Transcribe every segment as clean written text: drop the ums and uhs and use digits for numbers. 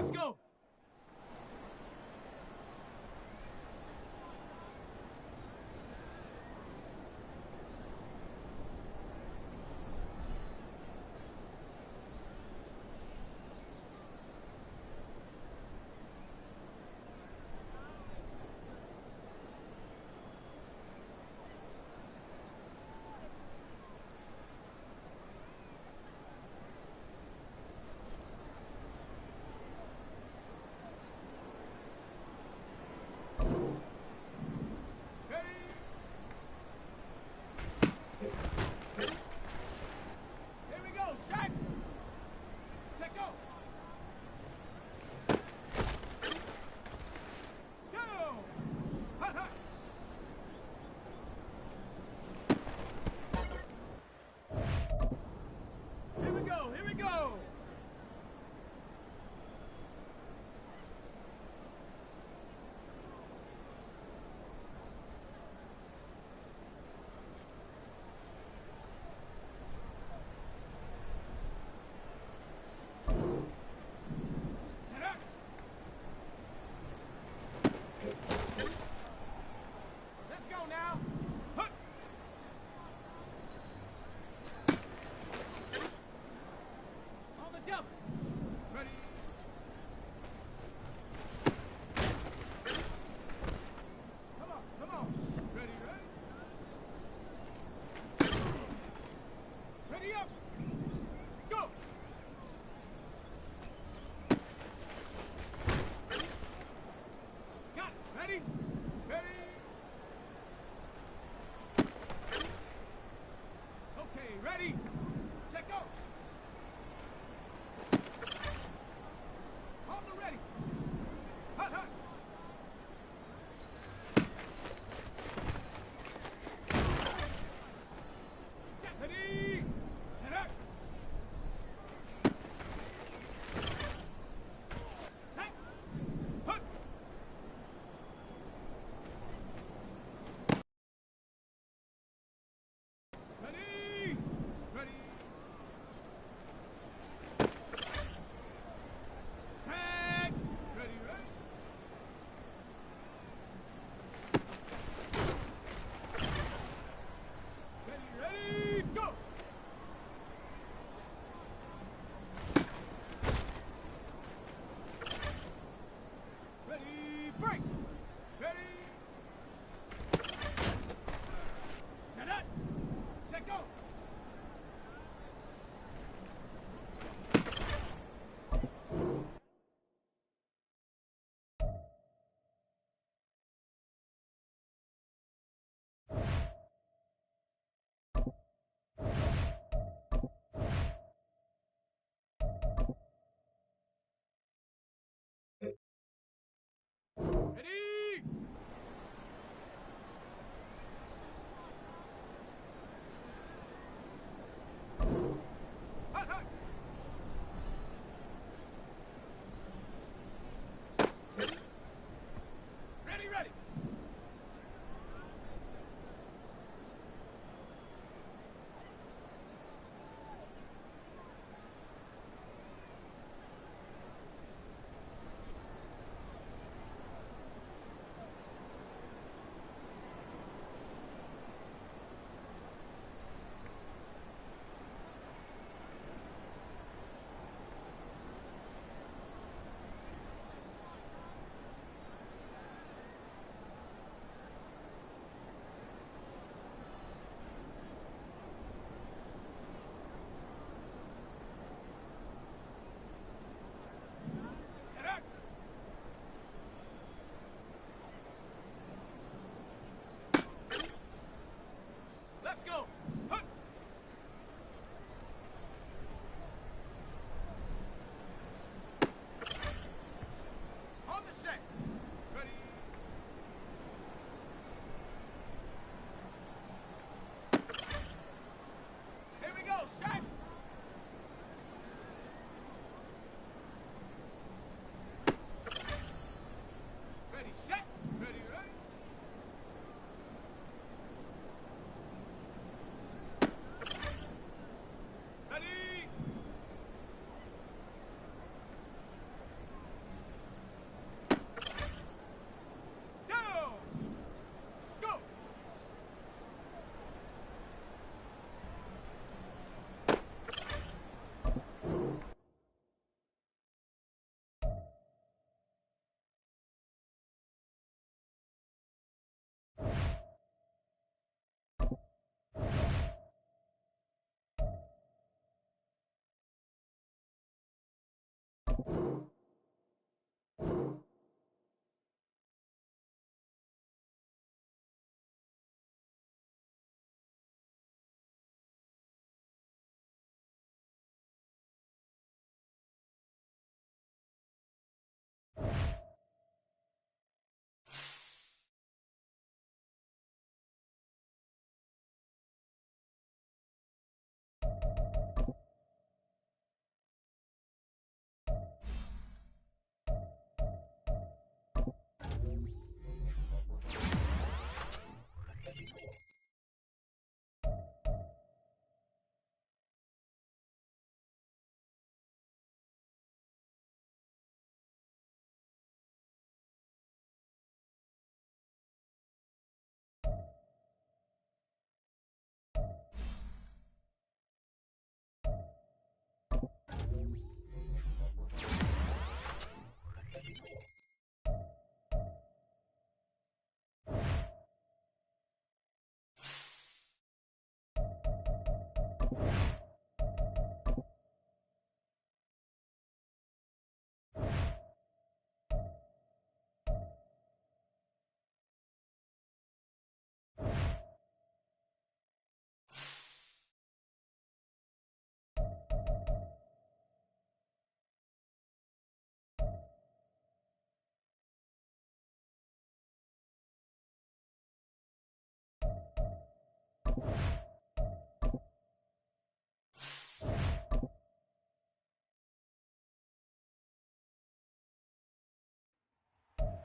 Let's go!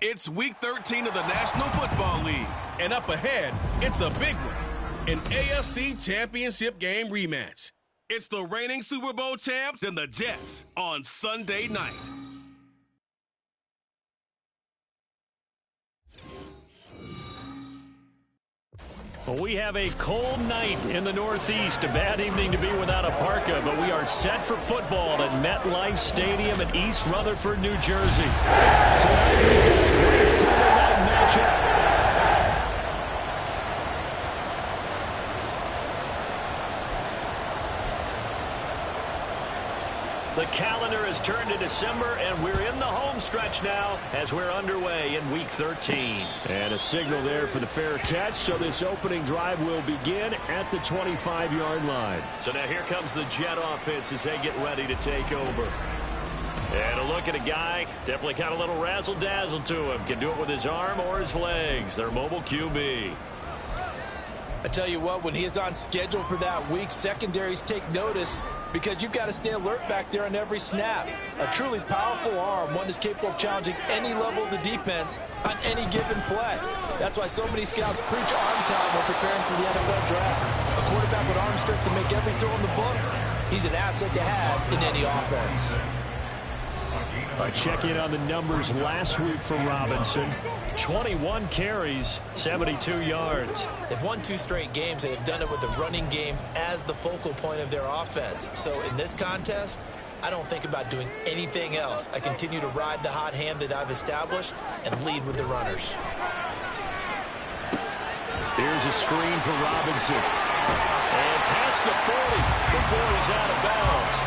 It's Week 13 of the National Football League, and up ahead, it's a big one, an AFC Championship game rematch. It's the reigning Super Bowl champs and the Jets on Sunday night. Well, we have a cold night in the Northeast. A bad evening to be without a parka, but we are set for football at MetLife Stadium in East Rutherford, New Jersey. Tonight, a great Sunday night matchup. The calendar has turned to December, and we're in the home stretch now as we're underway in Week 13. And a signal there for the fair catch, so this opening drive will begin at the 25-yard line. So now here comes the Jet offense as they get ready to take over. And a look at a guy, definitely got a little razzle-dazzle to him. Can do it with his arm or his legs. Their mobile QB. I tell you what, when he is on schedule for that week, secondaries take notice because you've got to stay alert back there on every snap. A truly powerful arm, one is capable of challenging any level of the defense on any given play. That's why so many scouts preach arm time when preparing for the NFL draft. A quarterback with arm strength to make every throw in the book, he's an asset to have in any offense. Check in on the numbers last week for Robinson. 21 carries, 72 yards. They've won 2 straight games, and they've done it with the running game as the focal point of their offense. So in this contest, I don't think about doing anything else. I continue to ride the hot hand that I've established and lead with the runners. Here's a screen for Robinson. And past the 40 before he's out of bounds.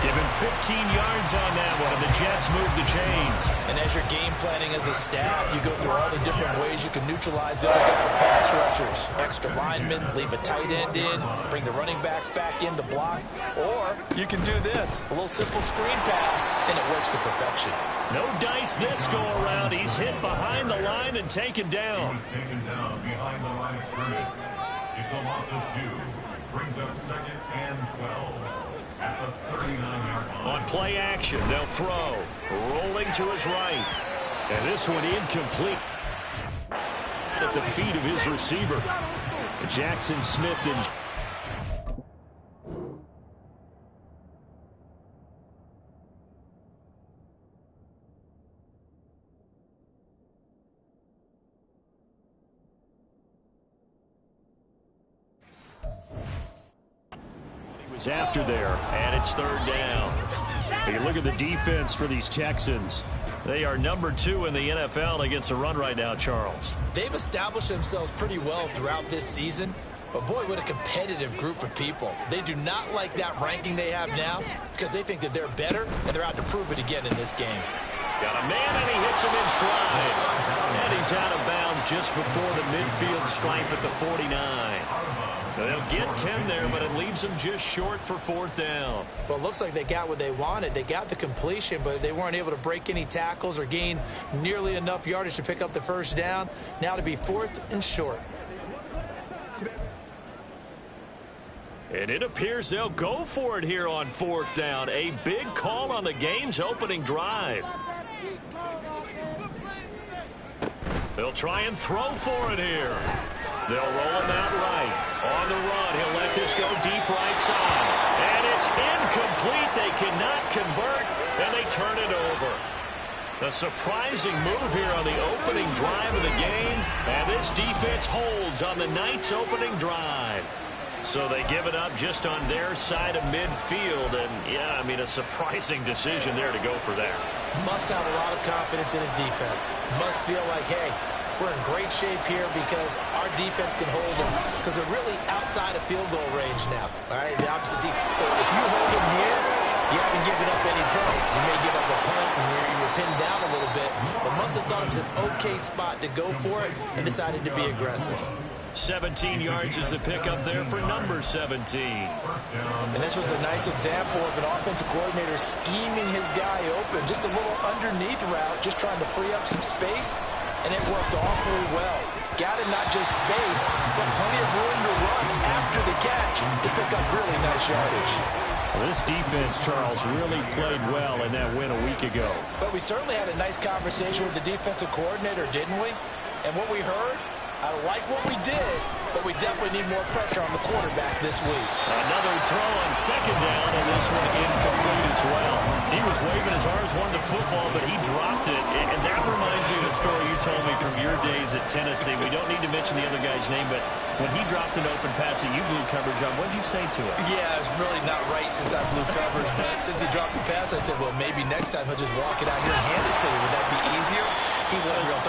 Give him 15 yards on that one, and the Jets move the chains. And as you're game planning as a staff, you go through all the different ways you can neutralize the other guys' pass rushers. Extra linemen, leave a tight end in, bring the running backs back in to block. Or you can do this, a little simple screen pass, and it works to perfection. No dice this go around. He's hit behind the line and taken down. He's taken down behind the line of scrimmage. It's a loss of 2. Brings up 2nd and 12. At the 39-yard line. On play action, they'll throw. Rolling to his right. And this one incomplete. At the feet of his receiver. Jackson Smith and... after there, and it's 3rd down. You look at the defense for these Texans. They are number 2 in the NFL against the run right now, Charles. They've established themselves pretty well throughout this season, But boy, what a competitive group of people. They do not like that ranking they have now because they think that they're better, and they're out to prove it again in this game. Got a man, and he hits him in stride. And he's out of bounds just before the midfield stripe at the 49. So they'll get 10 there, but it leaves them just short for 4th down. Well, it looks like they got what they wanted. They got the completion, but they weren't able to break any tackles or gain nearly enough yardage to pick up the first down. Now to be 4th and short. And it appears they'll go for it here on 4th down. A big call on the game's opening drive. They'll try and throw for it here. They'll roll him out right. On the run, he'll let this go deep right side. And it's incomplete. They cannot convert, and they turn it over. A surprising move here on the opening drive of the game. And this defense holds on the Knights' opening drive. So they give it up just on their side of midfield. And, yeah, I mean, a surprising decision there to go for that. Must have a lot of confidence in his defense. Must feel like, hey, we're in great shape here because our defense can hold them. Because they're really outside of field goal range now. All right, the opposite team. So if you hold them here, you haven't given up any points. You may give up a punt and you're pinned down a little bit. But must have thought it was an okay spot to go for it and decided to be aggressive. 17 yards is the pickup there for number 17. And this was a nice example of an offensive coordinator scheming his guy open. Just a little underneath route, just trying to free up some space, and it worked awfully well. Got him not just space, but plenty of room to run after the catch to pick up really nice yardage. Well, this defense, Charles, really played well in that win a week ago. But we certainly had a nice conversation with the defensive coordinator, didn't we? And what we heard, I like what we did, but we definitely need more pressure on the quarterback this week. Another throw on 2nd down, and this one incomplete as well. He was waving his arms, wanting the football, but he dropped it. And that reminds me of the story you told me from your days at Tennessee. We don't need to mention the other guy's name, but when he dropped an open pass that you blew coverage on, what did you say to him? Yeah, it's really not right since I blew coverage, but since he dropped the pass, I said, well, maybe next time he'll just walk it out here and hand it to you. Would that be easier? He wasn't real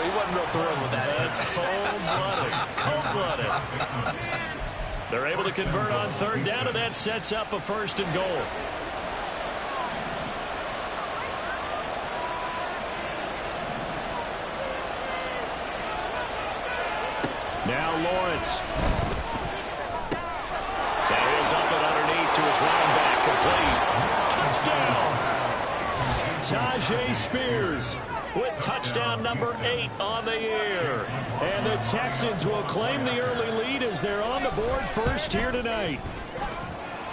thrilled with that. That's cold-blooded. Cold-blooded. They're able to convert on 3rd down, and that sets up a 1st and goal. Now Lawrence. Now he'll dump it underneath to his running back. Complete. Touchdown. Tajay Spears with touchdown number 8 on the year. And the Texans will claim the early lead as they're on the board first here tonight.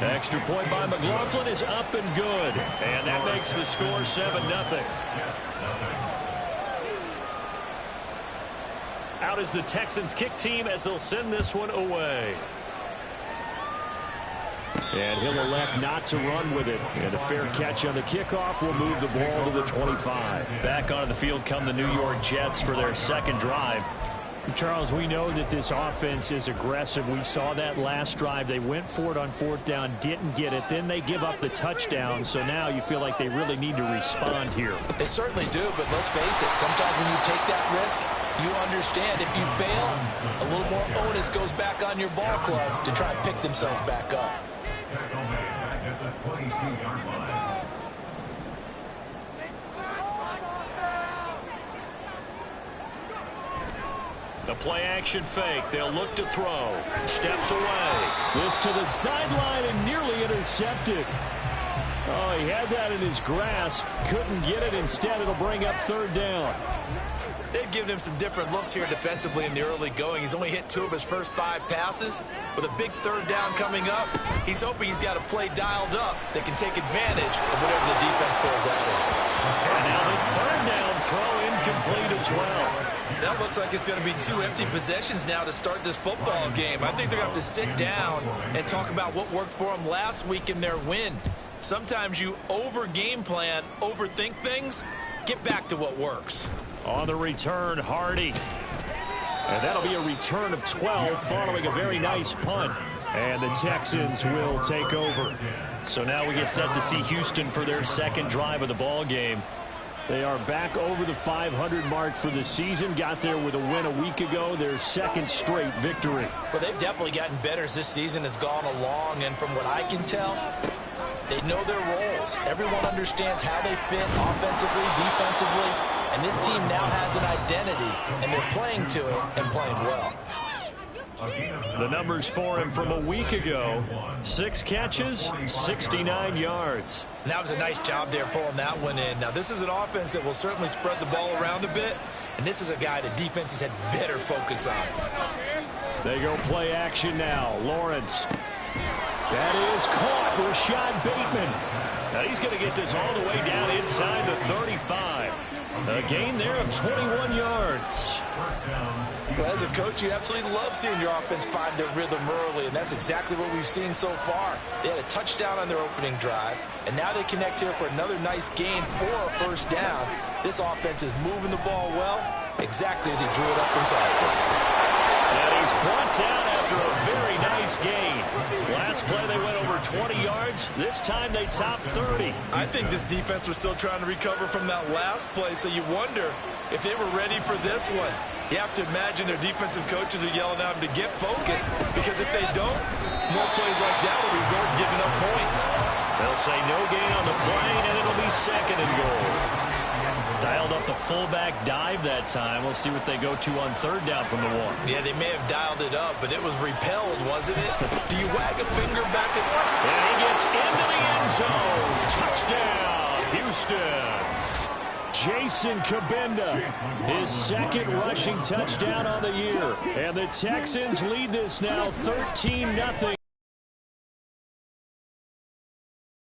Extra point by McLaughlin is up and good. And that makes the score 7-0. Out is the Texans kick team as they'll send this one away. And he'll elect not to run with it. And a fair catch on the kickoff will move the ball to the 25. Back onto the field come the New York Jets for their 2nd drive. Charles, we know that this offense is aggressive. We saw that last drive. They went for it on 4th down, didn't get it. Then they give up the touchdown. So now you feel like they really need to respond here. They certainly do, but let's face it. Sometimes when you take that risk, you understand if you fail, a little more onus goes back on your ball club to try and pick themselves back up. Back at the 22-yard line. The play-action fake. They'll look to throw. Steps away. This to the sideline and nearly intercepted. Oh, he had that in his grasp. Couldn't get it. Instead, it'll bring up 3rd down. They've given him some different looks here defensively in the early going. He's only hit 2 of his first 5 passes. With a big 3rd down coming up, he's hoping he's got a play dialed up that can take advantage of whatever the defense throws at him. And now the 3rd down throw incomplete as well. That looks like it's going to be 2 empty possessions now to start this football game. I think they're going to have to sit down and talk about what worked for them last week in their win. Sometimes you over-game plan, overthink things, get back to what works. On the return, Hardy. And that'll be a return of 12 following a very nice punt. And the Texans will take over. So now we get set to see Houston for their 2nd drive of the ball game. They are back over the 500 mark for the season. Got there with a win a week ago. Their second straight victory. Well, they've definitely gotten better as this season has gone along. And from what I can tell, they know their roles. Everyone understands how they fit offensively, defensively. And this team now has an identity. And they're playing to it and playing well. The numbers for him from a week ago: 6 catches, 69 yards. And that was a nice job there pulling that one in. Now, this is an offense that will certainly spread the ball around a bit. And this is a guy that defenses had better focus on. They go play action now. Lawrence. That is caught. Rashad Bateman. Now he's going to get this all the way down inside the 35. A gain there of 21 yards. Well, as a coach, you absolutely love seeing your offense find their rhythm early, and that's exactly what we've seen so far. They had a touchdown on their opening drive, and now they connect here for another nice gain for a first down. This offense is moving the ball well, exactly as he drew it up in practice. And he's brought down after a very nice gain. Last play they went over 20 yards. This time they topped 30. I think this defense was still trying to recover from that last play, so you wonder if they were ready for this one. You have to imagine their defensive coaches are yelling at them to get focused, because if they don't, more plays like that will result in giving up points. They'll say no gain on the play, and it'll be 2nd and goal. Dialed up the fullback dive that time. We'll see what they go to on 3rd down from the 1. Yeah, they may have dialed it up, but it was repelled, wasn't it? Do you wag a finger back at what? And he gets into the end zone. Touchdown, Houston. Jason Kabenda, his 2nd rushing touchdown on the year. And the Texans lead this now 13-0.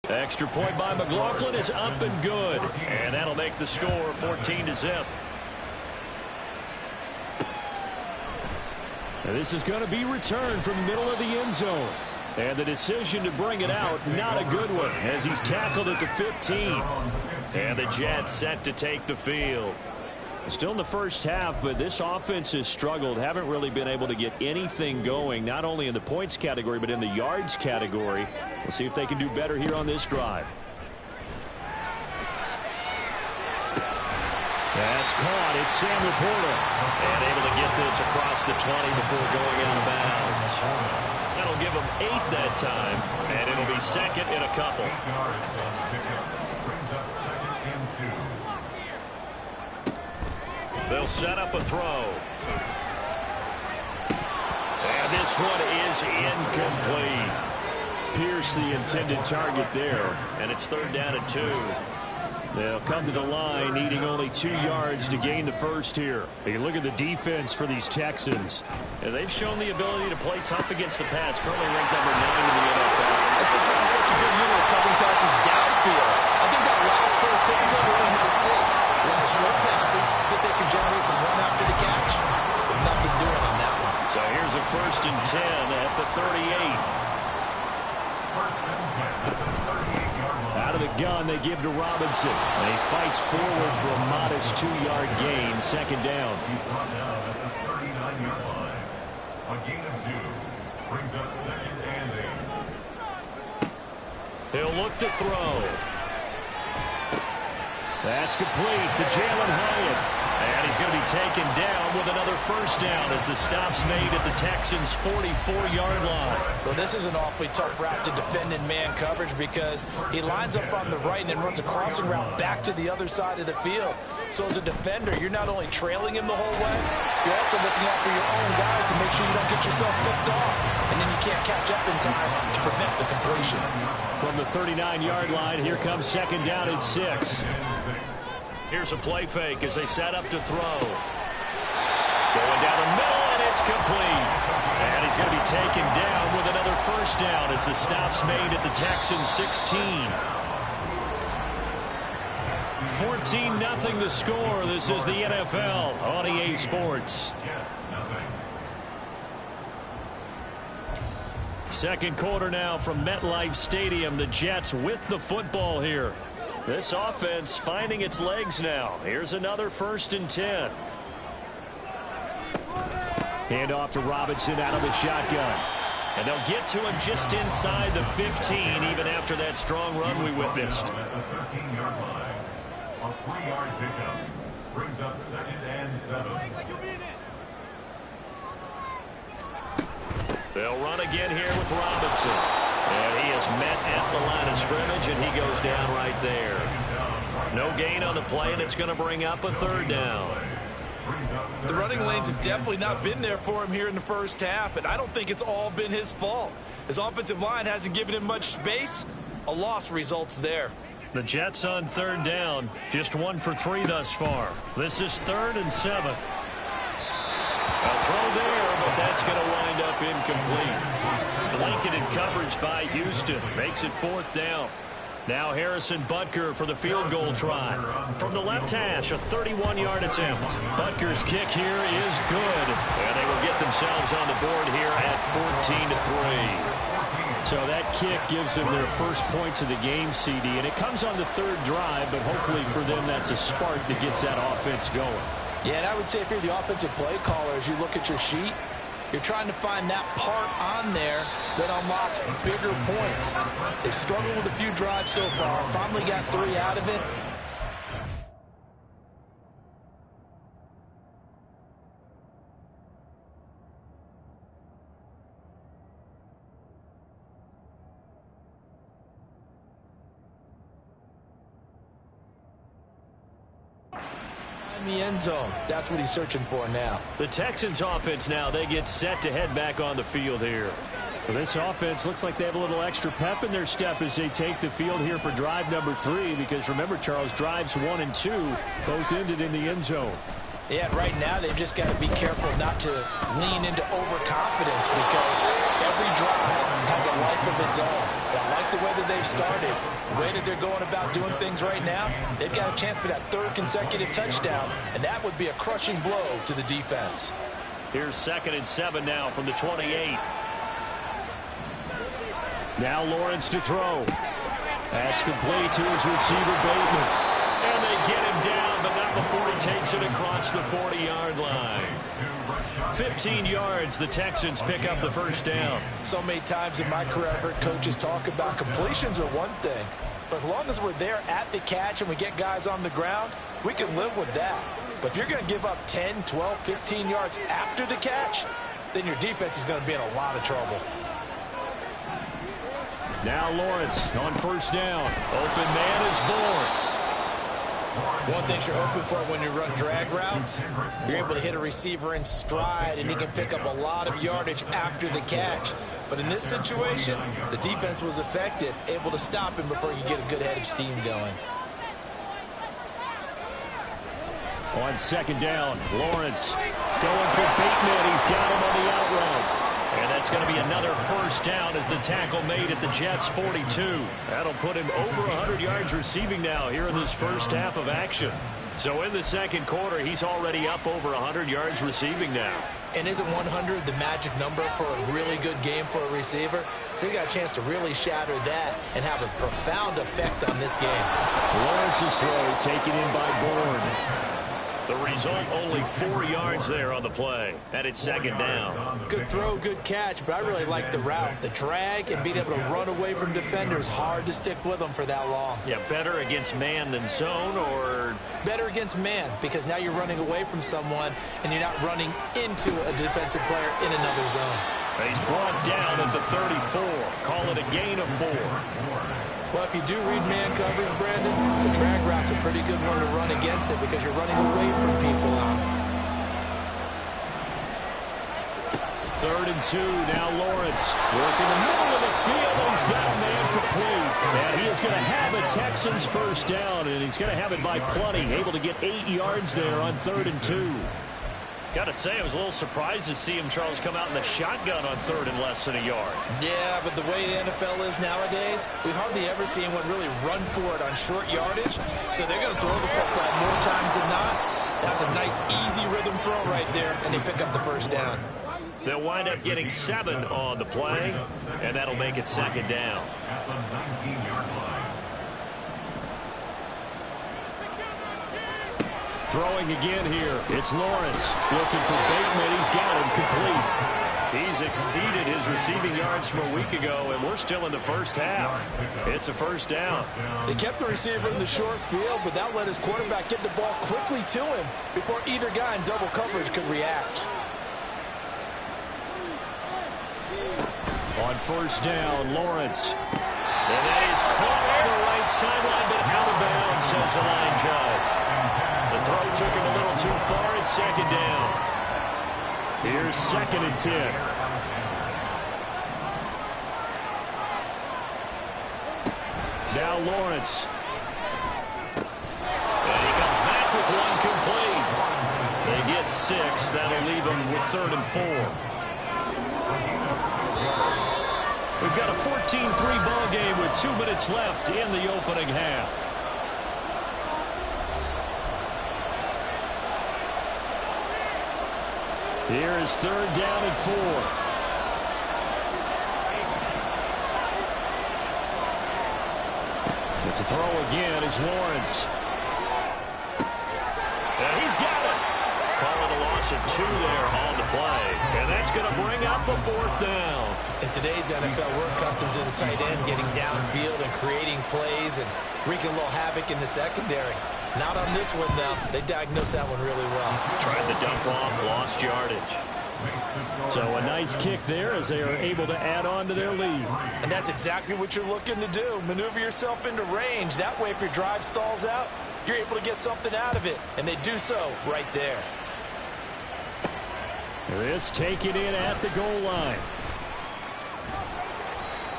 Extra point by McLaughlin is up and good. And that'll make the score 14-0. And this is going to be returned from the middle of the end zone. And the decision to bring it out, not a good one, as he's tackled at the 15. And the Jets set to take the field. Still in the first half, but this offense has struggled. Haven't really been able to get anything going, not only in the points category, but in the yards category. We'll see if they can do better here on this drive. That's caught. It's Sam Laporta. And able to get this across the 20 before going out of bounds. That'll give them 8 that time, and it'll be 2nd in a couple. They'll set up a throw. And this one is incomplete. Pierce the intended target there. And it's 3rd down and 2. They'll come to the line needing only 2 yards to gain the first here. You look at the defense for these Texans. And they've shown the ability to play tough against the pass. Currently ranked number 9 in the NFL. This is such a good unit of covering passes downfield. I think that last play is typically what we might see. Run the short passes, see if they can generate some run after the catch. But nothing doing on that one. So here's a 1st and 10 at the 38. Out of the gun, they give to Robinson. And he fights forward for a modest 2-yard gain. 2nd down. He's brought down at the 39-yard line. A gain of 2 brings up 2nd and 8. He'll look to throw. That's complete to Jalen Hyatt. And he's going to be taken down with another first down as the stop's made at the Texans' 44-yard line. Well, this is an awfully tough route to defend in man coverage because he lines up on the right and then runs a crossing route back to the other side of the field. So as a defender, you're not only trailing him the whole way, you're also looking out for your own guys to make sure you don't get yourself picked off. And then you can't catch up in time to prevent the completion. From the 39-yard line, here comes 2nd down and 6. Here's a play fake as they set up to throw. Going down the middle, and it's complete. And he's going to be taken down with another first down as the stop's made at the Texans' 16. 14-0 the score. This is the NFL on EA Sports. Second quarter now from MetLife Stadium. The Jets with the football here. This offense finding its legs now. Here's another 1st and 10. Hand off to Robinson out of the shotgun. And they'll get to him just inside the 15, even after that strong run we witnessed. A 3-yard pickup brings up 2nd and 7. They'll run again here with Robinson. And he is met at the line of scrimmage, and he goes down right there. No gain on the play, and it's going to bring up a 3rd down. The running lanes have definitely not been there for him here in the first half, and I don't think it's all been his fault. His offensive line hasn't given him much space. A loss results there. The Jets on 3rd down. Just 1 for 3 thus far. This is 3rd and 7. A throw there, but that's going to wind up incomplete. Blanketed coverage by Houston. Makes it 4th down. Now Harrison Butker for the field goal try. From the left hash, a 31-yard attempt. Butker's kick here is good. And they will get themselves on the board here at 14-3. So that kick gives them their first points of the game, CD. And it comes on the 3rd drive, but hopefully for them that's a spark that gets that offense going. Yeah, and I would say if you're the offensive play caller, as you look at your sheet, you're trying to find that part on there that unlocks bigger points. They've struggled with a few drives so far. Finally got 3 out of it. In the end zone. That's what he's searching for now. The Texans offense now, they get set to head back on the field here. Well, this offense looks like they have a little extra pep in their step as they take the field here for drive number 3, because remember, Charles, drives 1 and 2 both ended in the end zone. Yeah, right now they've just got to be careful not to lean into overconfidence, because every drive has a life of its own. But I like the way that they've started, the way that they're going about doing things right now. They've got a chance for that 3rd consecutive touchdown, and that would be a crushing blow to the defense. Here's 2nd and 7 now from the 28. Now Lawrence to throw. That's complete to his receiver, Bateman. And they get him down, but not before he takes it across the 40-yard line. 15 yards, the Texans pick up the 1st down. So many times in my career, I've heard coaches talk about completions are one thing, but as long as we're there at the catch and we get guys on the ground, we can live with that. But if you're going to give up 10, 12, 15 yards after the catch, then your defense is going to be in a lot of trouble. Now Lawrence on 1st down. Open man is born. One thing you're hoping for when you run drag routes, you're able to hit a receiver in stride, and he can pick up a lot of yardage after the catch. But in this situation, the defense was effective, able to stop him before you get a good head of steam going. On 2nd down, Lawrence going for Bateman. He's got him on the out route. And that's going to be another 1st down as the tackle made at the Jets' 42. That'll put him over 100 yards receiving now here in this first half of action. So in the 2nd quarter, he's already up over 100 yards receiving now. And isn't 100 the magic number for a really good game for a receiver? So he got a chance to really shatter that and have a profound effect on this game. Lawrence's throw taken in by Bourne. The result, only 4 yards there on the play. And it's 2nd down. Good throw, good catch, but I really like the route. The drag and being able to run away from defenders, hard to stick with them for that long. Yeah, better against man than zone, or? Better against man, because now you're running away from someone and you're not running into a defensive player in another zone. He's brought down at the 34. Call it a gain of 4. Well, if you do read man coverage, Brandon, the drag route's a pretty good one to run against it because you're running away from people on it. 3rd and 2, now Lawrence working the middle of the field, and he's got a man complete. And he is going to have a Texans 1st down, and he's going to have it by plenty, able to get 8 yards there on 3rd and 2. Got to say, I was a little surprised to see him, Charles, come out in the shotgun on 3rd and less than a yard. Yeah, but the way the NFL is nowadays, we hardly ever see anyone really run for it on short yardage. So they're going to throw the football more times than not. That's a nice, easy rhythm throw right there, and they pick up the 1st down. They'll wind up getting 7 on the play, and that'll make it 2nd down. At the 19-yard line. Throwing again here. It's Lawrence looking for Bateman. He's got him complete. He's exceeded his receiving yards from a week ago, and we're still in the first half. It's a first down. They kept the receiver in the short field, but that let his quarterback get the ball quickly to him before either guy in double coverage could react. On first down, Lawrence. And that is caught on the right sideline, but out of bounds, says the line judge. The throw took him a little too far. It's second down. Here's 2nd and 10. Now Lawrence. And he comes back with one complete. They get 6. That'll leave them with 3rd and 4. We've got a 14-3 ball game with 2 minutes left in the opening half. Here is 3rd down and 4. But to throw again is Lawrence. And he's got it. Call it a loss of 2 there on the play. And that's going to bring up a 4th down. In today's NFL, we're accustomed to the tight end getting downfield and creating plays and wreaking a little havoc in the secondary. Not on this one, though. They diagnosed that one really well. Tried to dump off, lost yardage. So a nice kick there as they are able to add on to their lead. And that's exactly what you're looking to do. Maneuver yourself into range. That way, if your drive stalls out, you're able to get something out of it. And they do so right there. This taken in at the goal line.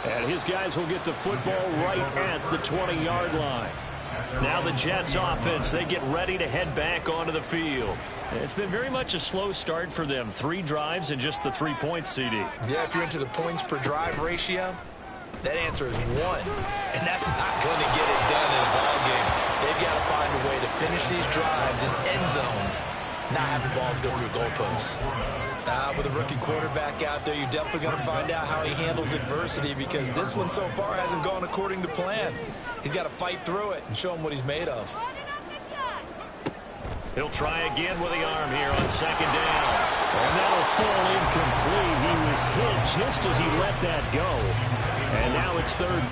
And his guys will get the football right at the 20-yard line. Now the Jets offense, they get ready to head back onto the field. It's been very much a slow start for them. 3 drives and just the 3 points, CD. Yeah, if you're into the points per drive ratio, that answer is 1. And that's not going to get it done in a ball game. They've got to find a way to finish these drives in end zones, not having balls go through goalposts. With a rookie quarterback out there, you're definitely going to find out how he handles adversity, because this one so far hasn't gone according to plan. He's got to fight through it and show him what he's made of. He'll try again with the arm here on 2nd down. And that'll fall incomplete. He was hit just as he let that go. And now it's 3rd.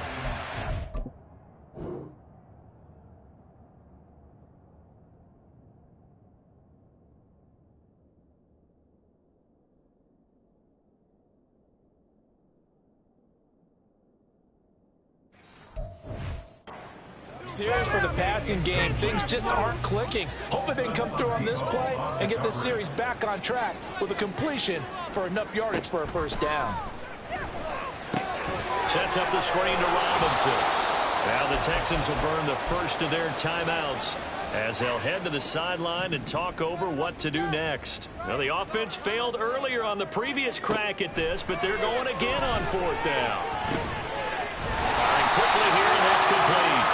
Series for the passing game. Things just aren't clicking. Hopefully they can come through on this play and get this series back on track with a completion for enough yardage for a 1st down. Sets up the screen to Robinson. Now the Texans will burn the first of their timeouts as they'll head to the sideline and talk over what to do next. Now the offense failed earlier on the previous crack at this, but they're going again on 4th down. Firing quickly here, and that's complete.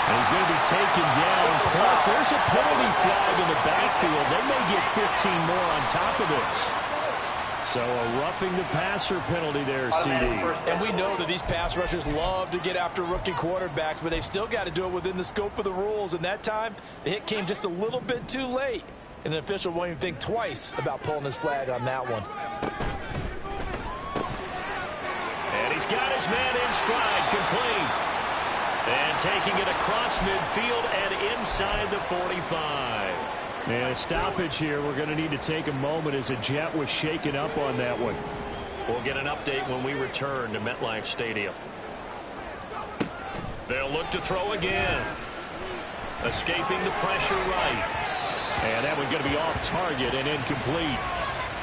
And he's going to be taken down. Plus, there's a penalty flag in the backfield. They may get 15 more on top of this. So a roughing the passer penalty there, CD. And we know that these pass rushers love to get after rookie quarterbacks, but they've still got to do it within the scope of the rules. And that time, the hit came just a little bit too late. And the official won't even think twice about pulling his flag on that one. And he's got his man in stride, complete. And taking it across midfield and inside the 45. And a stoppage here. We're going to need to take a moment as a Jet was shaken up on that one. We'll get an update when we return to MetLife Stadium. They'll look to throw again. Escaping the pressure right. And that one going to be off target and incomplete.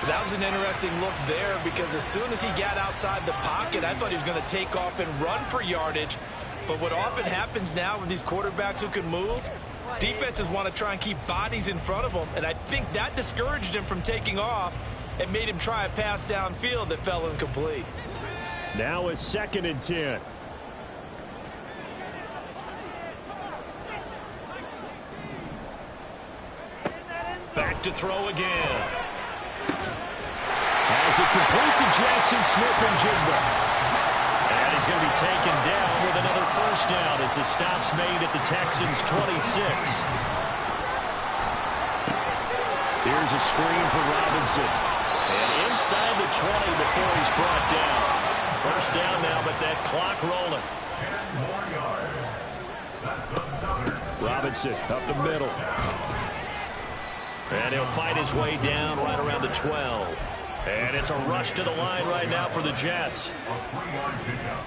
That was an interesting look there, because as soon as he got outside the pocket, I thought he was going to take off and run for yardage. But what often happens now with these quarterbacks who can move, defenses want to try and keep bodies in front of them, and I think that discouraged him from taking off and made him try a pass downfield that fell incomplete. Now it's 2nd and 10. Back to throw again. As it complete to Jackson Smith and Jigba. And he's going to be taken down with another 1st down as the stop's made at the Texans' 26. Here's a screen for Robinson. And inside the 20 before he's brought down. First down now, but that clock rolling. 10 more yards. That's another. Robinson up the middle. And he'll fight his way down right around the 12. And it's a rush to the line right now for the Jets. A 3-yard pickup.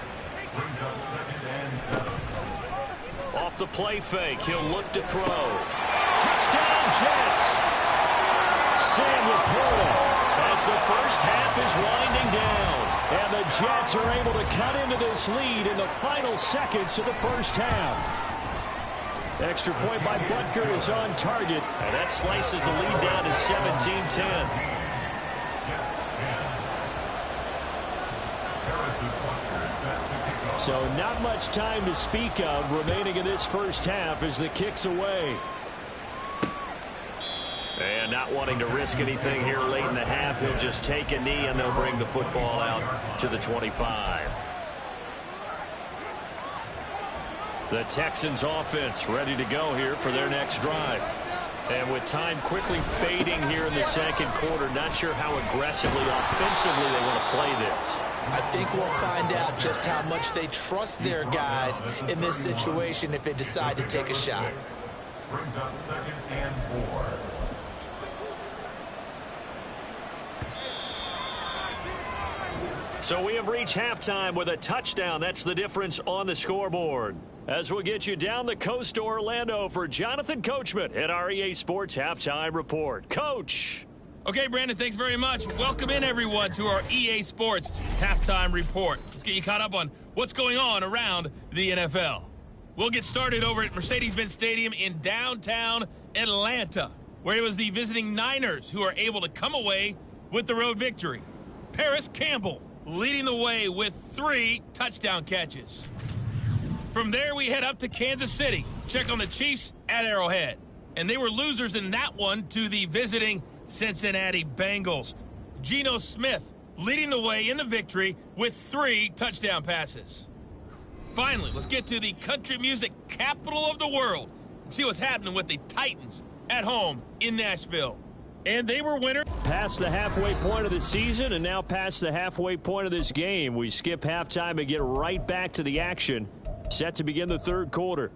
Brings up 2nd and 7. Off the play fake, he'll look to throw. Touchdown, Jets! Sam Laporta as the first half is winding down. And the Jets are able to cut into this lead in the final seconds of the first half. Extra point by Butker is on target. And that slices the lead down to 17-10. So not much time to speak of remaining in this first half as the kick's away. And not wanting to risk anything here late in the half, he'll just take a knee and they'll bring the football out to the 25. The Texans offense ready to go here for their next drive. And with time quickly fading here in the second quarter, not sure how aggressively, offensively they want to play this. I think we'll find out just how much they trust their guys in this situation if they decide to take a shot. Brings up 2nd and 4. So we have reached halftime with a touchdown. That's the difference on the scoreboard. As we'll get you down the coast to Orlando for Jonathan Coachman at our EA Sports Halftime Report. Coach. Okay, Brandon, thanks very much. Welcome in, everyone, to our EA Sports Halftime Report. Let's get you caught up on what's going on around the NFL. We'll get started over at Mercedes-Benz Stadium in downtown Atlanta, where it was the visiting Niners who are able to come away with the road victory. Paris Campbell leading the way with 3 touchdown catches. From there, we head up to Kansas City to check on the Chiefs at Arrowhead. And they were losers in that one to the visiting Cincinnati Bengals. Geno Smith leading the way in the victory with 3 touchdown passes. Finally, let's get to the country music capital of the world and see what's happening with the Titans at home in Nashville. And they were winners. Past the halfway point of the season and now past the halfway point of this game. We skip halftime and get right back to the action. Set to begin the third quarter.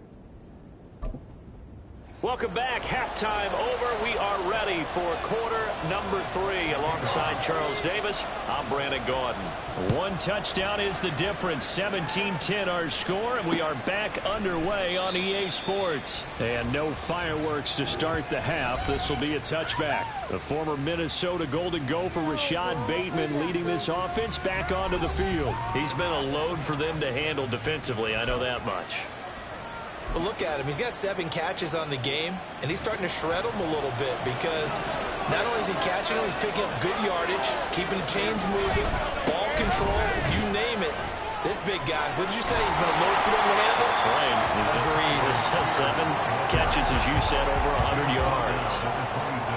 Welcome back. Halftime over. We are ready for quarter number 3. Alongside Charles Davis, I'm Brandon Gaudin. 1 touchdown is the difference. 17-10 our score, and we are back underway on EA Sports. And no fireworks to start the half. This will be a touchback. The former Minnesota Golden Gopher Rashad Bateman leading this offense back onto the field. He's been a load for them to handle defensively. I know that much. But look at him. He's got 7 catches on the game, and he's starting to shred them a little bit because not only is he catching them, he's picking up good yardage, keeping the chains moving, ball control, you name it. This big guy, what did you say? He's been a load for them to handle? That's right. He's 7 catches, as you said, over 100 yards.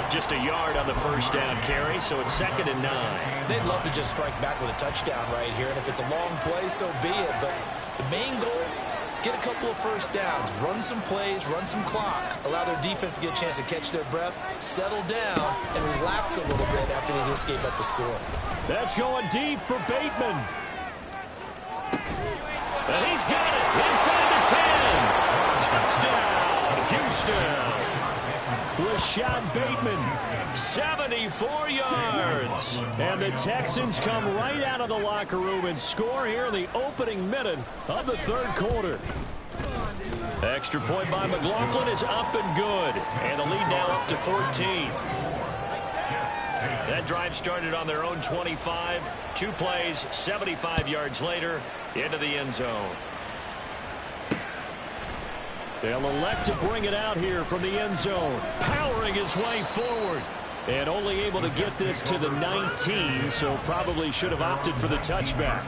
Just a yard on the first down carry, so it's 2nd and 9. They'd love to just strike back with a touchdown right here, and if it's a long play, so be it. But the main goal, get a couple of first downs, run some plays, run some clock, allow their defense to get a chance to catch their breath, settle down, and relax a little bit after they just gave up the score. That's going deep for Bateman. And he's got it inside the 10. Touchdown, Houston. Rashad Bateman, 74 yards. And the Texans come right out of the locker room and score here in the opening minute of the third quarter. Extra point by McLaughlin is up and good. And the lead now up to 14. That drive started on their own 25. 2 plays, 75 yards later, into the end zone. They'll elect to bring it out here from the end zone. Powering his way forward. And only able to get this to the 19, so probably should have opted for the touchback.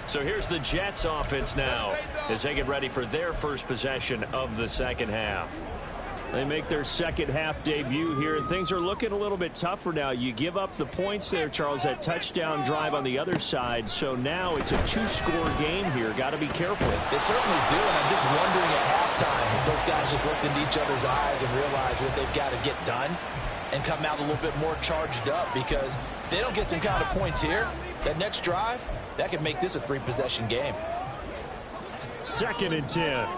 So here's the Jets offense now as they get ready for their first possession of the second half. They make their second half debut here, and things are looking a little bit tougher now. You give up the points there, Charles, that touchdown drive on the other side. So now it's a 2-score game here. Got to be careful. They certainly do, and I'm just wondering at halftime if those guys just looked into each other's eyes and realized what they've got to get done. and come out a little bit more charged up, because if they don't get some kind of points here, that next drive, that could make this a 3-possession game. 2nd and 10.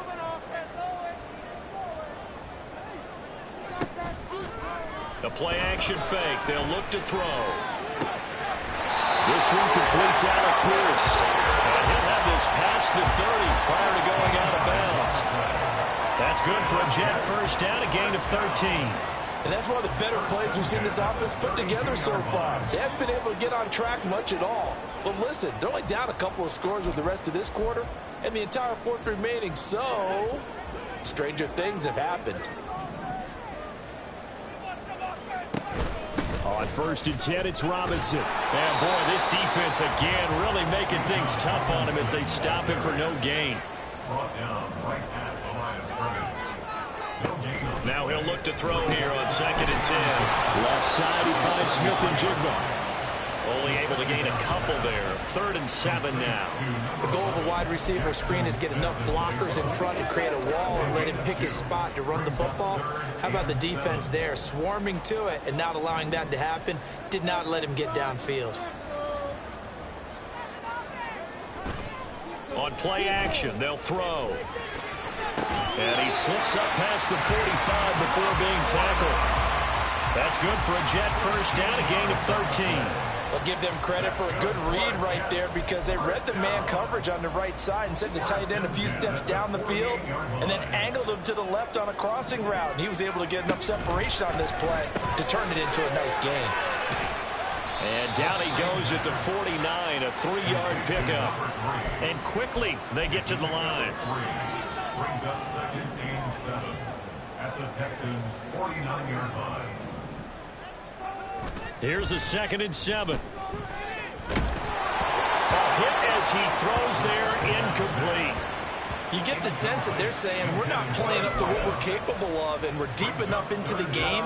The play action fake. They'll look to throw. This one completes out of Pierce. And he'll have this past the 30 prior to going out of bounds. That's good for a Jet first down, a gain of 13. And that's one of the better plays we've seen this offense put together so far. They haven't been able to get on track much at all. But listen, they're only down a couple of scores with the rest of this quarter and the entire fourth remaining. So, stranger things have happened. On 1st and 10, it's Robinson. And boy, this defense again really making things tough on him as they stop him for no gain. Brought down right at the line of scrimmage. No gain. Now he'll look to throw here on 2nd and 10. Left side, he finds Smith and Jigba. Only able to gain a couple there. 3rd and 7 now. The goal of a wide receiver screen is get enough blockers in front to create a wall and let him pick his spot to run the football. How about the defense there, swarming to it and not allowing that to happen? Did not let him get downfield. On play action, they'll throw. And he slips up past the 45 before being tackled. That's good for a Jet first down, a gain of 13. I'll give them credit for a good read right there, because they read the man coverage on the right side and sent the tight end a few steps down the field and then angled him to the left on a crossing route. And he was able to get enough separation on this play to turn it into a nice gain. And down he goes at the 49, a 3-yard pickup. And quickly they get to the line. Brings up 2nd and 7 at the Texans' 49-yard line. Here's a 2nd and 7. A hit as he throws there, incomplete. You get the sense that they're saying we're not playing up to what we're capable of, and we're deep enough into the game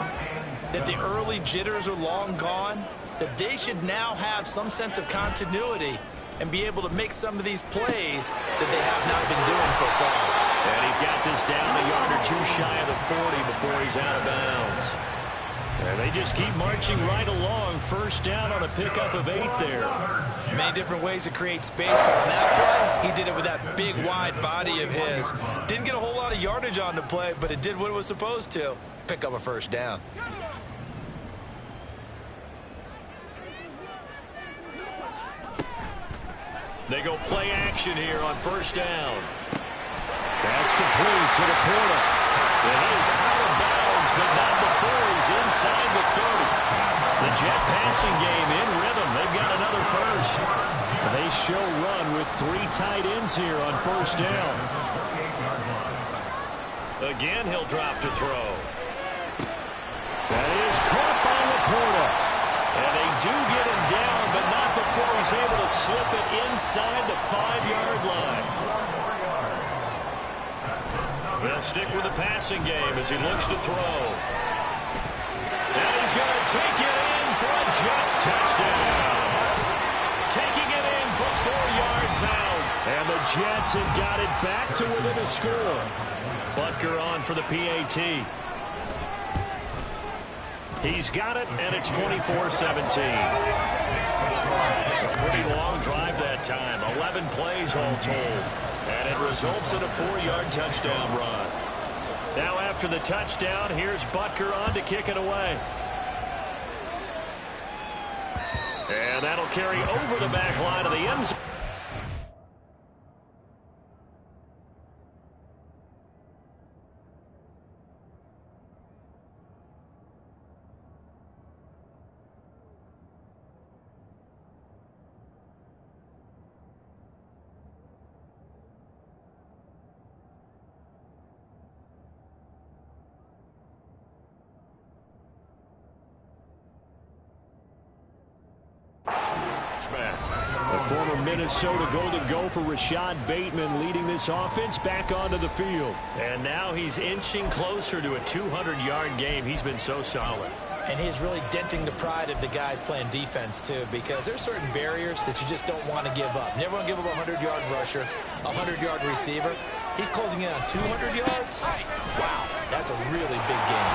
that the early jitters are long gone, that they should now have some sense of continuity and be able to make some of these plays that they have not been doing so far. And he's got this down a yard or two shy of the 40 before he's out of bounds. And they just keep marching right along. First down on a pickup of 8 there. Many different ways to create space, but on that play, he did it with that big, wide body of his. Didn't get a whole lot of yardage on the play, but it did what it was supposed to. Pick up a first down. They go play action here on first down. That's complete to the corner. And he is out of bounds, but not before he's inside the 30. The Jet passing game in rhythm. They've got another first. They show run with 3 tight ends here on first down. Again, he'll drop to throw. That is caught by Laporta. And they do get him down, but not before he's able to slip it inside the 5-yard line. They'll stick with the passing game as he looks to throw. And he's going to take it in for a Jets touchdown. Taking it in for 4 yards out. And the Jets have got it back to within a score. Butker on for the PAT. He's got it, and it's 24-17. A pretty long drive that time. 11 plays all told. And it results in a 4-yard touchdown run. Now after the touchdown, here's Butker on to kick it away. And that'll carry over the back line of the end zone. A former Minnesota Golden Gopher, Rashad Bateman, leading this offense back onto the field. And now he's inching closer to a 200-yard game. He's been so solid. And he's really denting the pride of the guys playing defense, too, because there's certain barriers that you just don't want to give up. Never want to give up a 100-yard rusher, a 100-yard receiver. He's closing in on 200 yards. Wow, that's a really big game.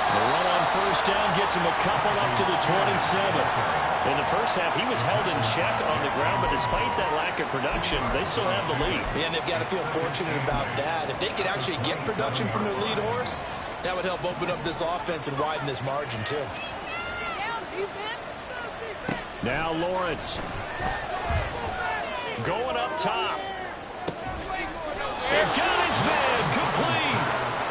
The run on first down gets gets him a couple up to the 27. In the first half, he was held in check on the ground, but despite that lack of production, they still have the lead. And they've got to feel fortunate about that. If they could actually get production from their lead horse, that would help open up this offense and widen this margin, too. Now Lawrence. Going up top. And got his man complete.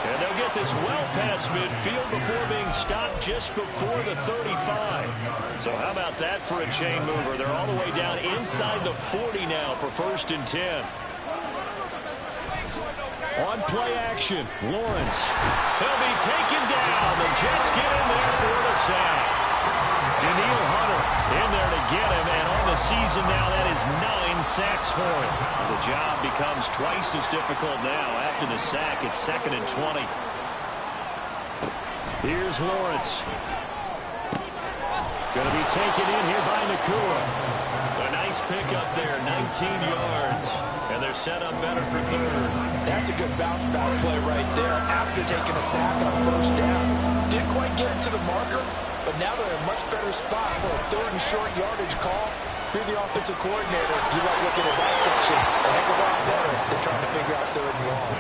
And they'll get this well past midfield before being stopped just before the 35. So how about that for a chain mover? They're all the way down inside the 40 now for 1st and 10. On play action, Lawrence. He'll be taken down. The Jets get in there for the sack. Daniil Hunter in there to get him, and on the season now, that is 9 sacks for him. The job becomes twice as difficult now. After the sack, it's 2nd and 20. Here's Lawrence. Going to be taken in here by Nakua. A nice pickup there, 19 yards. And they're set up better for 3rd. That's a good bounce back play right there after taking a sack on 1st down. Didn't quite get it to the marker, but now they're in a much better spot for a 3rd and short yardage call. Through the offensive coordinator, you like looking at that section a heck of a lot better than trying to figure out 3rd and long.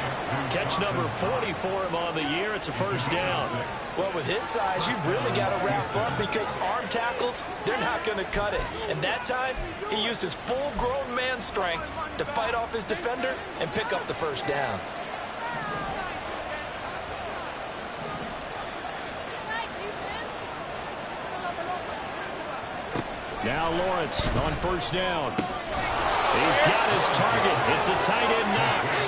Catch number 40 for him on the year. It's a 1st down. Well, with his size, you've really got to wrap up because arm tackles, they're not going to cut it. And that time, he used his full-grown man strength to fight off his defender and pick up the 1st down. Now Lawrence on 1st down. He's got his target. It's the tight end Knox.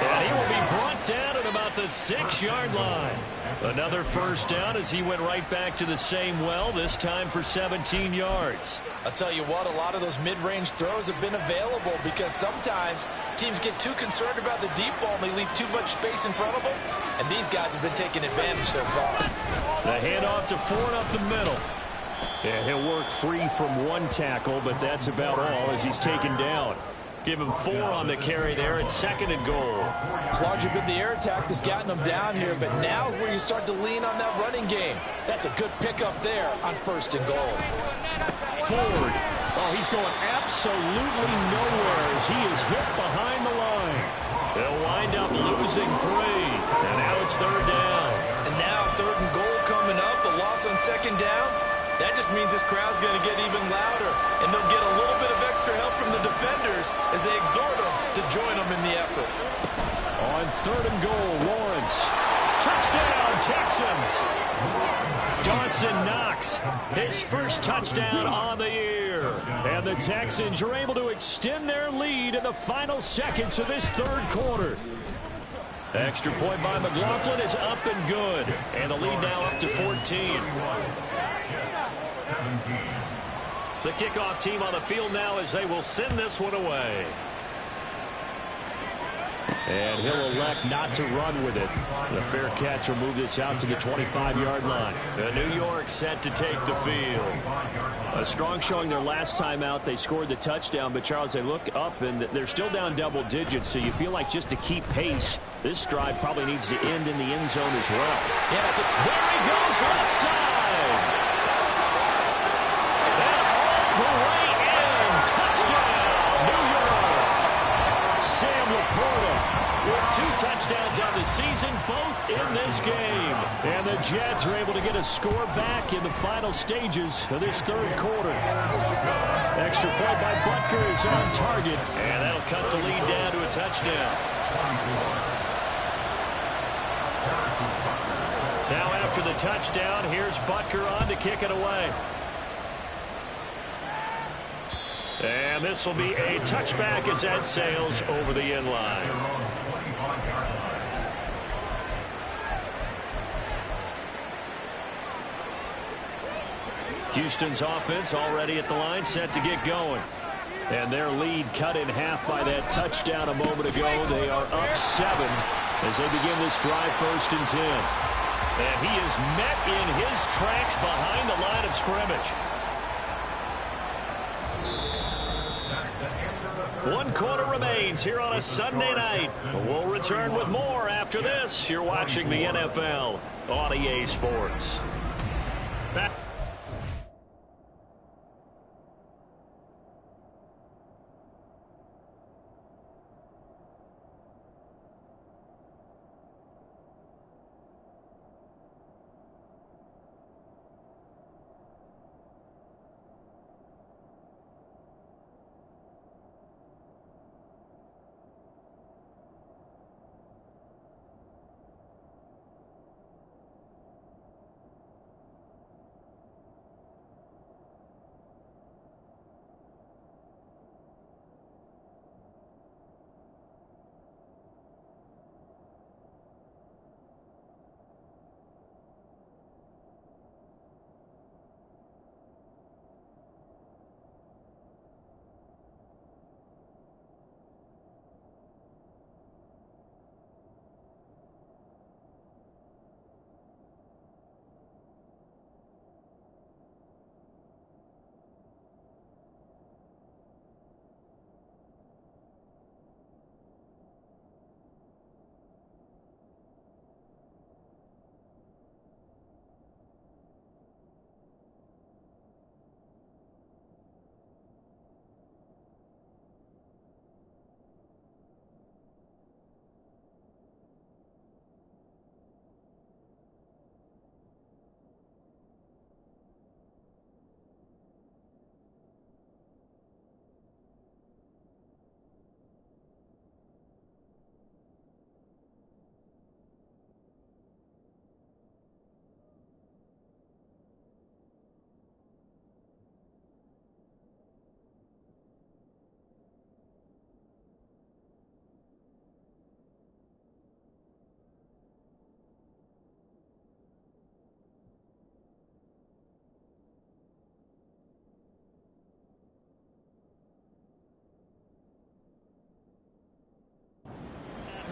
And he will be brought down at about the 6-yard line. Another 1st down as he went right back to the same well, this time for 17 yards. I'll tell you what, a lot of those mid-range throws have been available because sometimes teams get too concerned about the deep ball and they leave too much space in front of them. And these guys have been taking advantage so far. The handoff to Ford up the middle. Yeah, he'll work free from 1 tackle, but that's about all as he's taken down. Give him 4 on the carry there at 2nd and goal. As long as you've been the air attack that's gotten them down here, but now is where you start to lean on that running game. That's a good pickup there on 1st and goal. Ford. Oh, he's going absolutely nowhere as he is hit behind the line. They'll wind up losing 3. And now it's 3rd down. And now 3rd and goal coming up. The loss on 2nd down. That just means this crowd's going to get even louder, and they'll get a little bit of extra help from the defenders as they exhort them to join them in the effort. On 3rd and goal, Lawrence. Touchdown, Texans! Dawson Knox, his first touchdown on the year. And the Texans are able to extend their lead in the final seconds of this 3rd quarter. Extra point by McLaughlin is up and good. And the lead now up to 14. The kickoff team on the field now as they will send this one away. And he'll elect not to run with it. The fair catch will move this out to the 25-yard line. New York set to take the field. A strong showing their last time out. They scored the touchdown, but Charles, they look up and they're still down double digits, so you feel like just to keep pace, this drive probably needs to end in the end zone as well. Yeah, there he goes, left side. The way in, touchdown, New York. Sam Laporta with 2 touchdowns on the season, both in this game. And the Jets are able to get a score back in the final stages of this 3rd quarter. Extra point by Butker is on target, and that'll cut the lead down to a touchdown. Now after the touchdown, here's Butker on to kick it away. And this will be a touchback as that sails over the end line. Houston's offense already at the line, set to get going. And their lead cut in half by that touchdown a moment ago. They are up 7 as they begin this drive 1st and 10. And he is met in his tracks behind the line of scrimmage. 1 quarter remains here on a Sunday night. We'll return with more after this. You're watching the NFL on EA Sports. Back.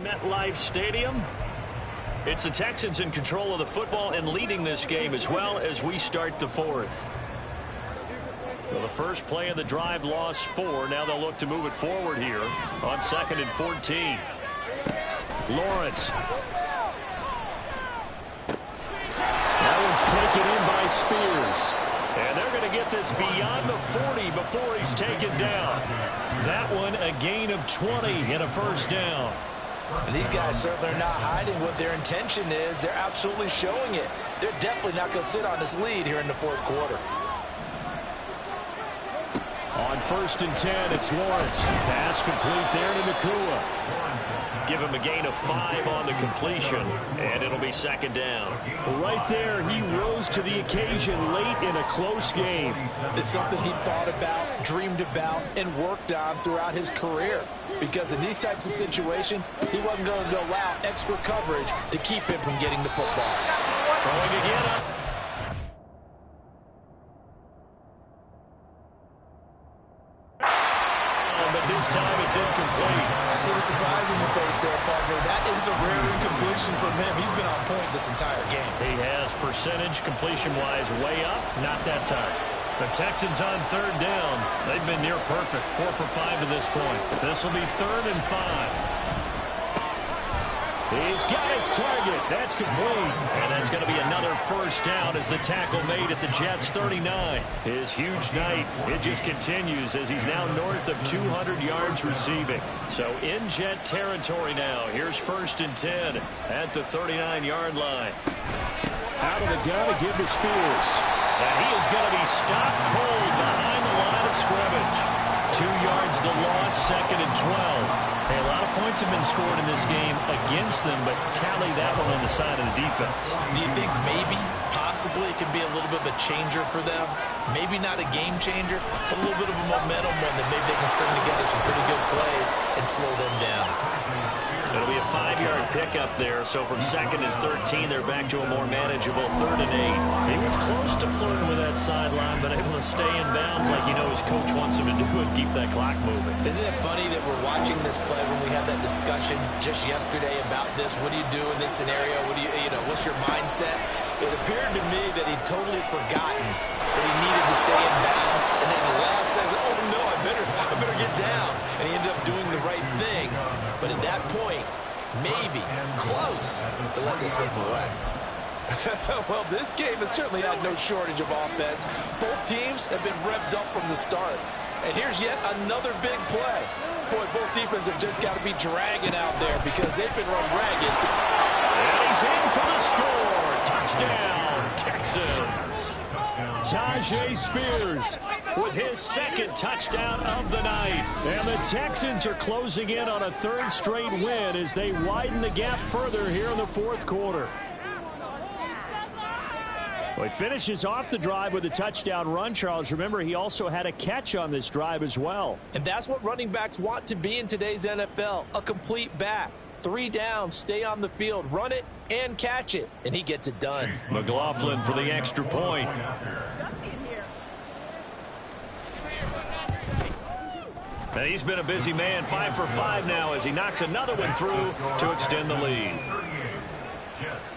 MetLife Stadium. It's the Texans in control of the football and leading this game as well as we start the fourth. Well, the first play of the drive lost 4. Now they'll look to move it forward here on 2nd and 14. Lawrence. That one's taken in by Spears. And they're going to get this beyond the 40 before he's taken down. That one a gain of 20 and a first down. And these guys certainly are not hiding what their intention is. They're absolutely showing it. They're definitely not going to sit on this lead here in the fourth quarter. On 1st and 10, it's Lawrence. Pass complete there to Nakua. Give him a gain of 5 on the completion, and it'll be 2nd down. Right there, he rose to the occasion late in a close game. It's something he thought about, dreamed about, and worked on throughout his career. Because in these types of situations, he wasn't going to allow extra coverage to keep him from getting the football. Throwing again up. But this time it's incomplete. I see the surprise in your face there, partner. That is a rare incompletion from him. He's been on point this entire game. He has percentage completion-wise way up. Not that time. The Texans on 3rd down. They've been near perfect. 4 for 5 to this point. This will be 3rd and 5. He's got his target. That's complete. And that's going to be another first down as the tackle made at the Jets' 39. His huge night, it just continues as he's now north of 200 yards receiving. So in Jet territory now. Here's 1st and 10 at the 39-yard line. Out of the gun to give to Spears. And he is going to be stopped cold behind the line of scrimmage. 2 yards the loss, 2nd and 12. Hey, a lot of points have been scored in this game against them, but tally that one on the side of the defense. Do you think maybe, possibly, it could be a little bit of a changer for them? Maybe not a game changer, but a little bit of a momentum one that maybe they can string together some pretty good plays and slow them down. It'll be a 5-yard pickup there, so from 2nd and 13, they're back to a more manageable 3rd and 8. He was close to flirting with that sideline, but able to stay in bounds like you know his coach wants him to do and keep that clock moving. Isn't it funny that we're watching this play when we had that discussion just yesterday about this? What do you do in this scenario? What do you know, what's your mindset? It appeared to me that he'd totally forgotten that he needed to stay in bounds, and then the last says, oh no, I better get down. And he ended up doing the right thing. But at that point, maybe close to letting it slip away. Well, this game has certainly had no shortage of offense. Both teams have been revved up from the start. And here's yet another big play. Boy, both defenses have just got to be dragging out there because they've been run ragged. And he's in for the score. Touchdown, Texans. Tajay Spears with his second touchdown of the night. And the Texans are closing in on a third straight win as they widen the gap further here in the fourth quarter. Well, he finishes off the drive with a touchdown run, Charles. Remember, he also had a catch on this drive as well. And that's what running backs want to be in today's NFL, a complete back. 3 downs, stay on the field, run it, and catch it. And he gets it done. McLaughlin for the extra point. And he's been a busy man, 5 for 5 now as he knocks another one through to extend the lead.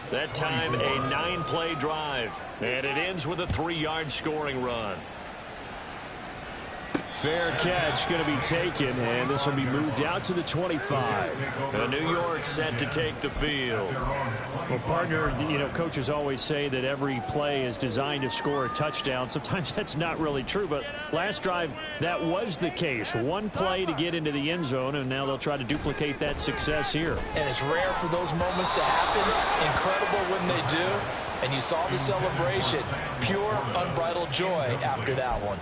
That time, a 9-play drive. And it ends with a 3-yard scoring run. Fair catch going to be taken, and this will be moved out to the 25. New York set to take the field. Well, partner, you know, coaches always say that every play is designed to score a touchdown. Sometimes that's not really true, but last drive, that was the case. One play to get into the end zone, and now they'll try to duplicate that success here. And it's rare for those moments to happen. Incredible when they do. And you saw the celebration. Pure, unbridled joy after that one.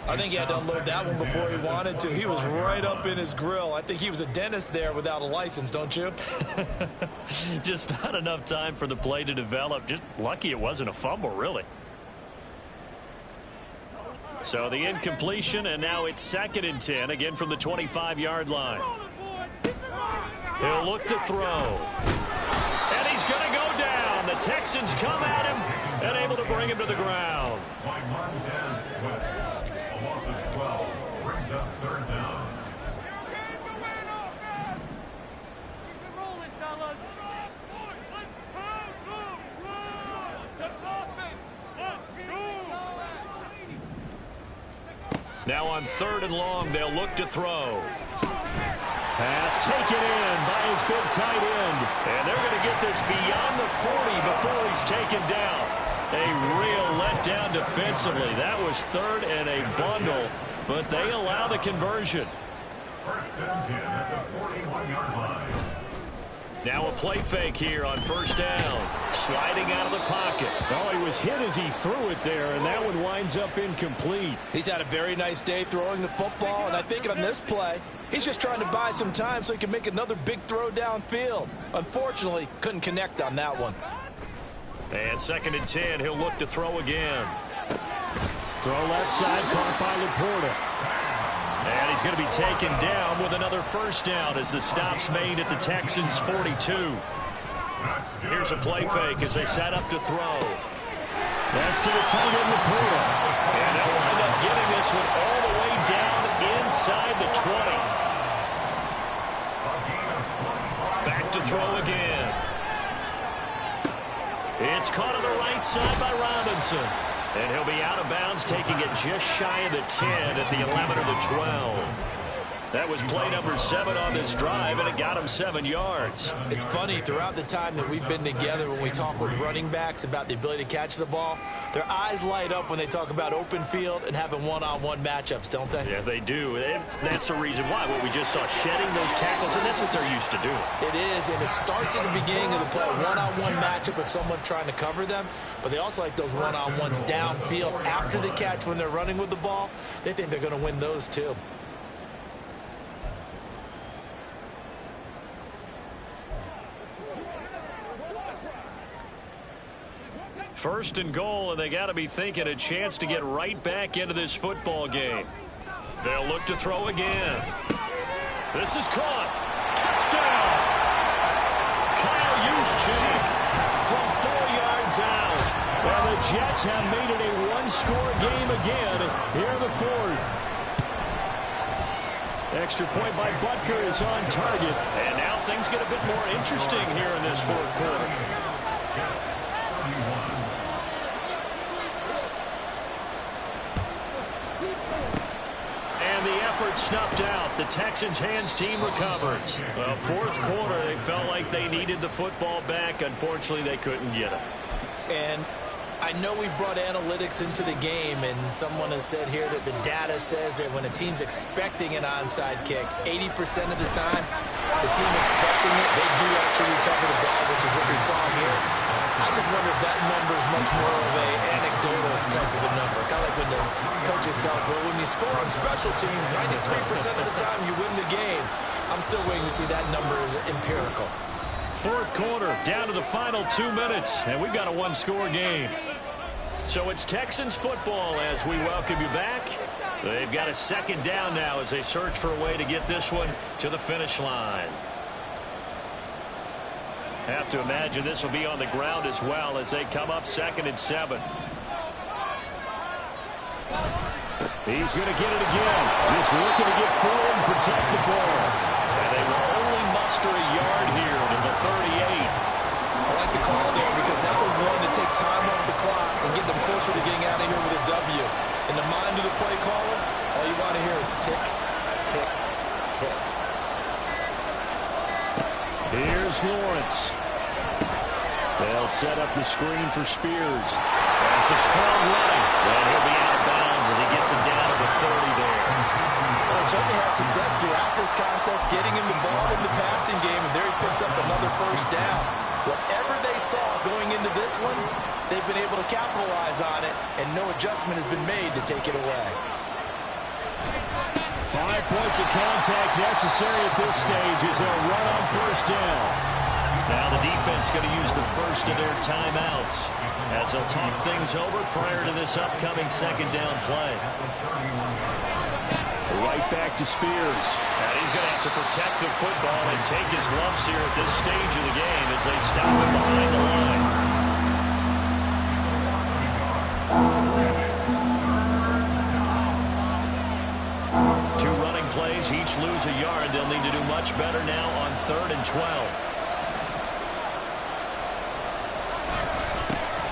I think he had to unload that one before he wanted to. He was right up in his grill. I think he was a dentist there without a license, don't you? Just not enough time for the play to develop. Just lucky it wasn't a fumble, really. So the incompletion, and now it's 2nd and 10, again from the 25-yard line. He'll look to throw. And he's going to go down. The Texans come at him and able to bring him to the ground. A loss of 12 brings up 3rd down. Now on 3rd and long, they'll look to throw. Pass taken in by his big tight end. And they're going to get this beyond the 40 before he's taken down. A real letdown defensively. That was 3rd and a bundle, but they allow the conversion. 1st and 10 at the 41-yard line. Now a play fake here on 1st down. Sliding out of the pocket. Oh, he was hit as he threw it there, and that one winds up incomplete. He's had a very nice day throwing the football, and I think on this play, he's just trying to buy some time so he can make another big throw downfield. Unfortunately, couldn't connect on that one. And 2nd and 10, he'll look to throw again. Throw left side, caught by Laporta. And he's going to be taken down with another 1st down as the stop's made at the Texans' 42. Here's a play fake as they set up to throw. That's to the tight end, Laporta. And they'll wind up getting this one all the way down inside the 20. Back to throw again. It's caught on the right side by Robinson. And he'll be out of bounds, taking it just shy of the 10 at the 11 or the 12. That was play number 7 on this drive, and it got him 7 yards. It's funny, throughout the time that we've been together, when we talk with running backs about the ability to catch the ball, their eyes light up when they talk about open field and having one-on-one matchups, don't they? Yeah, they do. And that's the reason why. What we just saw, shedding those tackles, and that's what they're used to doing. It is, and it starts at the beginning of the play, one-on-one matchup with someone trying to cover them, but they also like those one-on-ones downfield after the catch when they're running with the ball. They think they're going to win those, too. First and goal, and they got to be thinking a chance to get right back into this football game. They'll look to throw again. This is caught. Touchdown! Kyle Juszczyk from 4 yards out. Well, the Jets have made it a one-score game again here in the 4th. Extra point by Butker is on target. And now things get a bit more interesting here in this 4th quarter. And the effort snuffed out. The Texans' hands team recovers. Well, 4th quarter, they felt like they needed the football back. Unfortunately, they couldn't get it. And I know we brought analytics into the game, and someone has said here that the data says that when a team's expecting an onside kick, 80% of the time, the team expecting it, they do actually recover the ball, which is what we saw here. I just wonder if that number is much more of an anecdotal type of a number. Kind of like when the coaches tell us, well, when you score on special teams, 93% of the time you win the game. I'm still waiting to see that number is empirical. Fourth quarter, down to the final 2 minutes, and we've got a one-score game. So it's Texans football as we welcome you back. They've got a second down now as they search for a way to get this one to the finish line. Have to imagine this will be on the ground as well as they come up 2nd and 7. He's going to get it again. Just looking to get forward and protect the ball. And they will only muster a yard here to the 38. I like the call there because that was one to take time off the clock and get them closer to getting out of here with a W. In the mind of the play caller, all you want to hear is tick, tick, tick. Here's Lawrence. They'll set up the screen for Spears. That's a strong running. And he'll be out of bounds as he gets it down to the 30 there. Well, certainly had success throughout this contest, getting him the ball in the passing game, and there he picks up another first down. Whatever they saw going into this one, they've been able to capitalize on it, and no adjustment has been made to take it away. 5 points of contact necessary at this stage as they'll run on first down. Now the defense going to use the first of their timeouts as they'll talk things over prior to this upcoming second down play. Right back to Spears. And he's going to have to protect the football and take his lumps here at this stage of the game as they stop him behind the line. Two running plays, each lose a yard. They'll need to do much better now on 3rd and 12.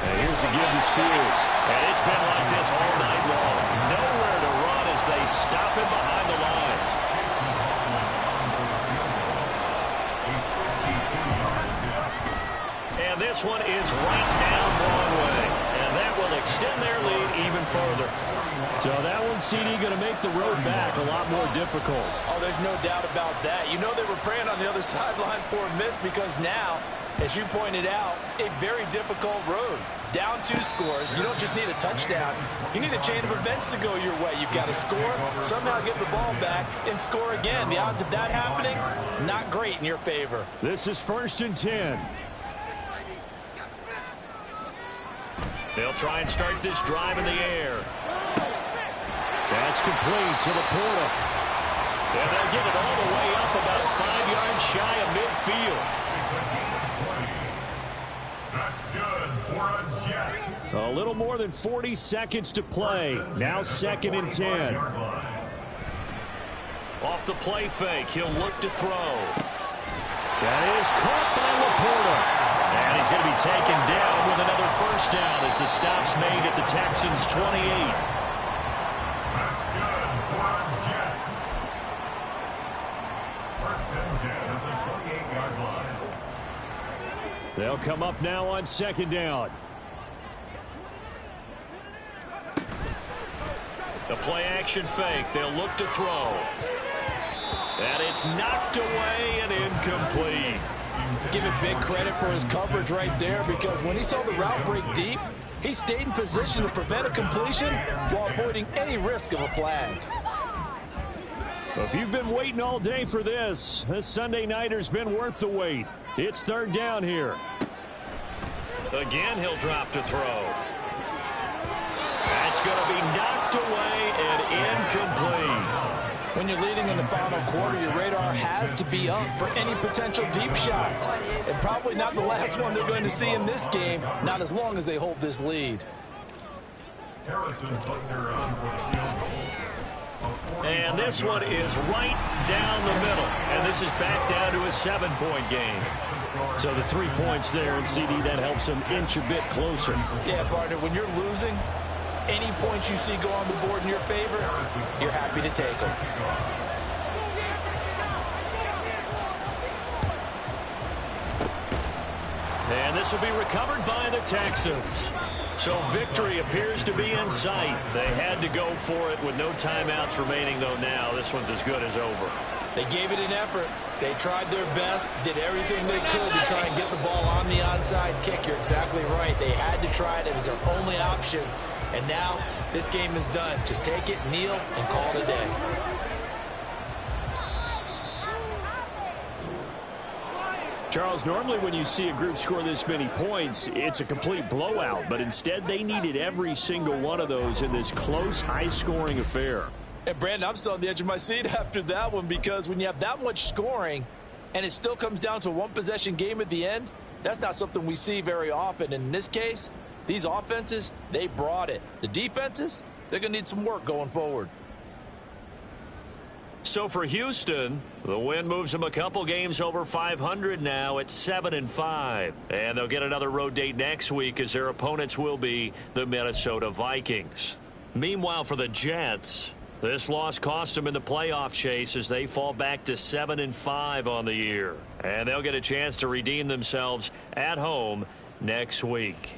Here's a give to Spears. And it's been like this all night long. Nowhere to run as they stop him behind the line. And this one is right down Broadway. And that will extend their lead even further. So that one, CD, going to make the road back a lot more difficult. Oh, there's no doubt about that. You know they were praying on the other sideline for a miss because now, as you pointed out, a very difficult road. Down 2 scores. You don't just need a touchdown. You need a chain of events to go your way. You've got to score, somehow get the ball back, and score again. The odds of that happening, not great in your favor. This is 1st and 10. They'll try and start this drive in the air. That's complete to Laporta. And they'll get it all the way up about 5 yards shy of midfield. That's good for a Jets. A little more than 40 seconds to play. Now 2nd and 10. Off the play fake, he'll look to throw. That is caught by Laporta. And he's going to be taken down with another first down as the stop's made at the Texans' 28. That's good for a Jets. 1st and 10 at the 28-yard line. They'll come up now on 2nd down. The play action fake. They'll look to throw. And it's knocked away and incomplete. Give it big credit for his coverage right there because when he saw the route break deep, he stayed in position to prevent a completion while avoiding any risk of a flag. If you've been waiting all day for this Sunday nighter's been worth the wait. It's 3rd down here. Again, he'll drop to throw. That's going to be knocked away and incomplete. When you're leading in the final quarter, your radar has to be up for any potential deep shots. And probably not the last one they're going to see in this game, not as long as they hold this lead. And this one is right down the middle. And this is back down to a 7-point game. So the 3 points there, and CD, that helps them inch a bit closer. Yeah, partner, when you're losing, any points you see go on the board in your favor, you're happy to take them. And this will be recovered by the Texans. So victory appears to be in sight. They had to go for it with no timeouts remaining, though now this one's as good as over. They gave it an effort. They tried their best, did everything they could to try and get the ball on the onside kick. You're exactly right. They had to try it. It was their only option. And now this game is done. Just take it, kneel, and call it a day. Charles, normally when you see a group score this many points, it's a complete blowout. But instead, they needed every single one of those in this close, high-scoring affair. And, Brandon, I'm still on the edge of my seat after that one, because when you have that much scoring and it still comes down to a one-possession game at the end, that's not something we see very often. In this case, these offenses, they brought it. The defenses, they're going to need some work going forward. So for Houston, the win moves them a couple games over 500 now at 7-5. And they'll get another road date next week as their opponents will be the Minnesota Vikings. Meanwhile, for the Jets, this loss cost them in the playoff chase as they fall back to 7-5 on the year. And they'll get a chance to redeem themselves at home next week.